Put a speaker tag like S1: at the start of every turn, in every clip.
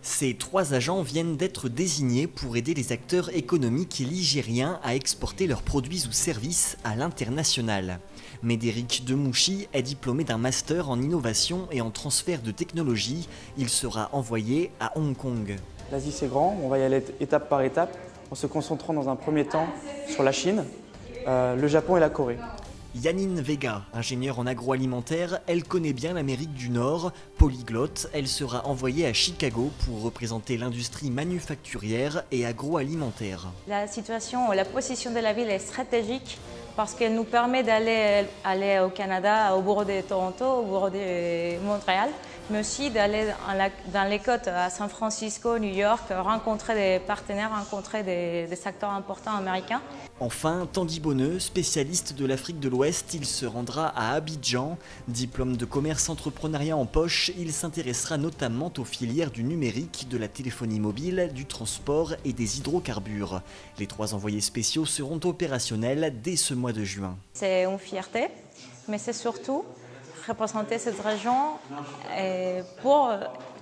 S1: Ces 3 agents viennent d'être désignés pour aider les acteurs économiques ligériens à exporter leurs produits ou services à l'international. Médéric Demouchy est diplômé d'un master en innovation et en transfert de technologie. Il sera envoyé à Hong Kong.
S2: L'Asie c'est grand, on va y aller étape par étape en se concentrant dans un premier temps sur la Chine, le Japon et la Corée.
S1: Yannine Vega, ingénieure en agroalimentaire, elle connaît bien l'Amérique du Nord. Polyglotte, elle sera envoyée à Chicago pour représenter l'industrie manufacturière et agroalimentaire.
S3: La situation, la position de la ville est stratégique parce qu'elle nous permet d'aller au Canada, au bureau de Toronto, au bureau de Montréal, mais aussi d'aller dans les côtes à San Francisco, New York, rencontrer des partenaires, rencontrer des acteurs importants américains.
S1: Enfin, Tanguy Bonneux, spécialiste de l'Afrique de l'Ouest, il se rendra à Abidjan. Diplôme de commerce entrepreneuriat en poche, il s'intéressera notamment aux filières du numérique, de la téléphonie mobile, du transport et des hydrocarbures. Les 3 envoyés spéciaux seront opérationnels dès ce mois de juin.
S3: C'est une fierté, mais c'est surtout représenter cette région pour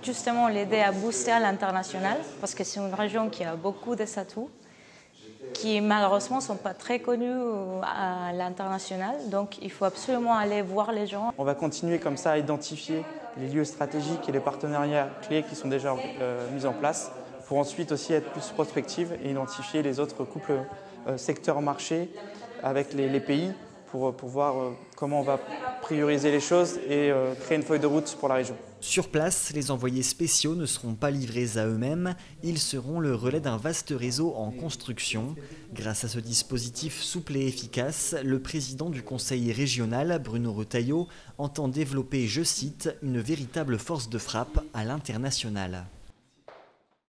S3: justement l'aider à booster à l'international, parce que c'est une région qui a beaucoup de atouts, qui malheureusement ne sont pas très connus à l'international. Donc il faut absolument aller voir les gens.
S2: On va continuer comme ça à identifier les lieux stratégiques et les partenariats clés qui sont déjà mis en place pour ensuite aussi être plus prospective et identifier les autres couples secteurs marchés avec les pays pour voir comment on va prioriser les choses et créer une feuille de route pour la région.
S1: Sur place, les envoyés spéciaux ne seront pas livrés à eux-mêmes, ils seront le relais d'un vaste réseau en construction. Grâce à ce dispositif souple et efficace, le président du conseil régional, Bruno Retailleau, entend développer, je cite, une véritable force de frappe à l'international.